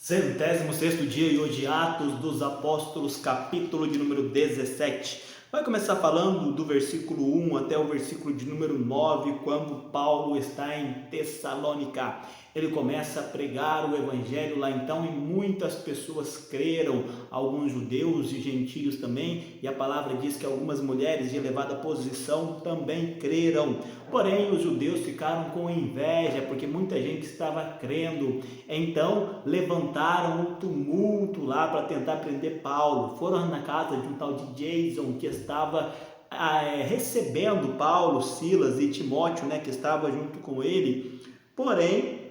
106º dia e hoje Atos dos Apóstolos, capítulo de número 17. Vai começar falando do versículo 1 até o versículo de número 9, quando Paulo está em Tessalônica. Ele começa a pregar o evangelho lá então e muitas pessoas creram, alguns judeus e gentios também, e a palavra diz que algumas mulheres de elevada posição também creram. Porém, os judeus ficaram com inveja, porque muita gente estava crendo. Então, levantaram um tumulto lá para tentar prender Paulo. Foram na casa de um tal de Jason, que estava recebendo Paulo, Silas e Timóteo, que estava junto com ele. Porém,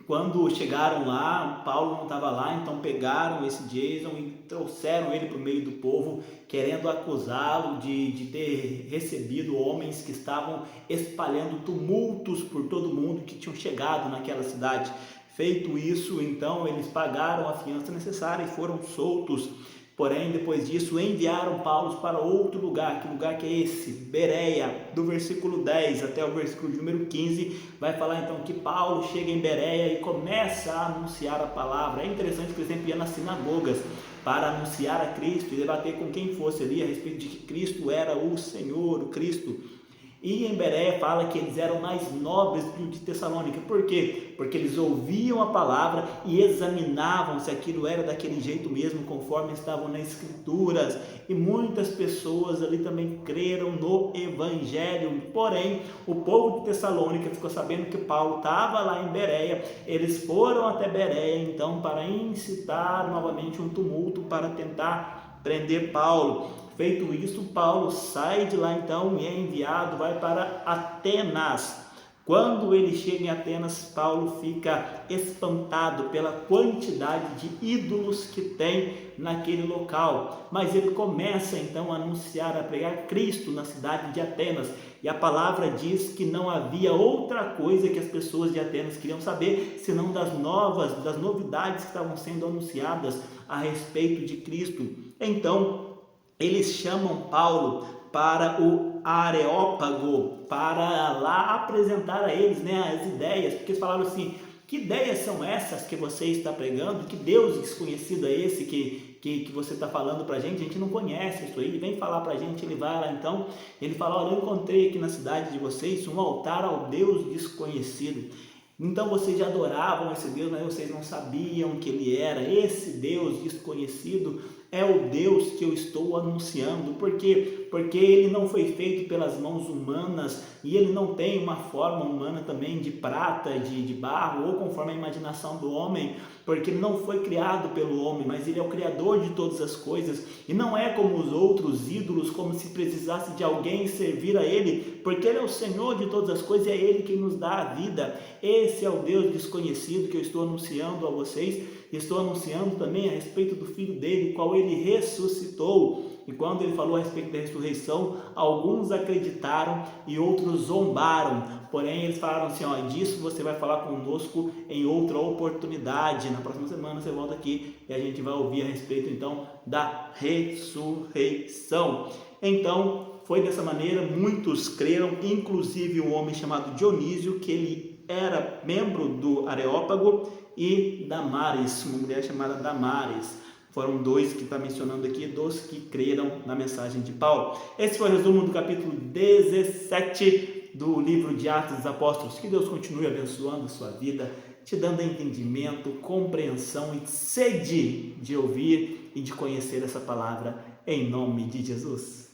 quando chegaram lá, Paulo não estava lá, então pegaram esse Jason e trouxeram ele para o meio do povo, querendo acusá-lo de ter recebido homens que estavam espalhando tumultos por todo mundo que tinham chegado naquela cidade. Feito isso, então eles pagaram a fiança necessária e foram soltos. Porém, depois disso, enviaram Paulo para outro lugar. Que lugar que é esse? Bereia. Do versículo 10 até o versículo de número 15, vai falar então que Paulo chega em Bereia e começa a anunciar a palavra. É interessante que ele sempre ia nas sinagogas para anunciar a Cristo e debater com quem fosse ali a respeito de que Cristo era o Senhor, o Cristo. E em Bereia fala que eles eram mais nobres do que de Tessalônica. Por quê? Porque eles ouviam a palavra e examinavam se aquilo era daquele jeito mesmo, conforme estavam nas escrituras. E muitas pessoas ali também creram no evangelho. Porém, o povo de Tessalônica ficou sabendo que Paulo estava lá em Bereia. Eles foram até Bereia, então, para incitar novamente um tumulto para tentar prender Paulo. Feito isso, Paulo sai de lá então e é enviado, vai para Atenas. Quando ele chega em Atenas, Paulo fica espantado pela quantidade de ídolos que tem naquele local. Mas ele começa então a anunciar, a pregar Cristo na cidade de Atenas. E a palavra diz que não havia outra coisa que as pessoas de Atenas queriam saber, senão das novidades que estavam sendo anunciadas a respeito de Cristo. Então, eles chamam Paulo para o Areópago, para lá apresentar a eles as ideias, porque eles falaram assim: que ideias são essas que você está pregando? Que Deus desconhecido é esse que você está falando para a gente não conhece isso aí, vem falar para a gente. Ele vai lá então, ele fala: olha, eu encontrei aqui na cidade de vocês um altar ao Deus desconhecido. Então vocês já adoravam esse Deus, mas vocês não sabiam que ele era. Esse Deus desconhecido é o Deus que eu estou anunciando. Por quê? Porque ele não foi feito pelas mãos humanas e ele não tem uma forma humana também de prata, de barro ou conforme a imaginação do homem, porque ele não foi criado pelo homem, mas ele é o criador de todas as coisas e não é como os outros ídolos, como se precisasse de alguém servir a ele, porque ele é o Senhor de todas as coisas e é ele quem nos dá a vida. Esse é o Deus desconhecido que eu estou anunciando a vocês. Estou anunciando também a respeito do Filho dele, qual ele ressuscitou. E quando ele falou a respeito da ressurreição, alguns acreditaram e outros zombaram. Porém, eles falaram assim: disso você vai falar conosco em outra oportunidade. Na próxima semana você volta aqui e a gente vai ouvir a respeito então da ressurreição. Então, foi dessa maneira, muitos creram, inclusive um homem chamado Dionísio, que ele era membro do Areópago, e Damaris, uma mulher chamada Damaris. Foram dois que está mencionando aqui, dos que creram na mensagem de Paulo. Esse foi o resumo do capítulo 17 do livro de Atos dos Apóstolos. Que Deus continue abençoando a sua vida, te dando entendimento, compreensão e sede de ouvir e de conhecer essa palavra, em nome de Jesus.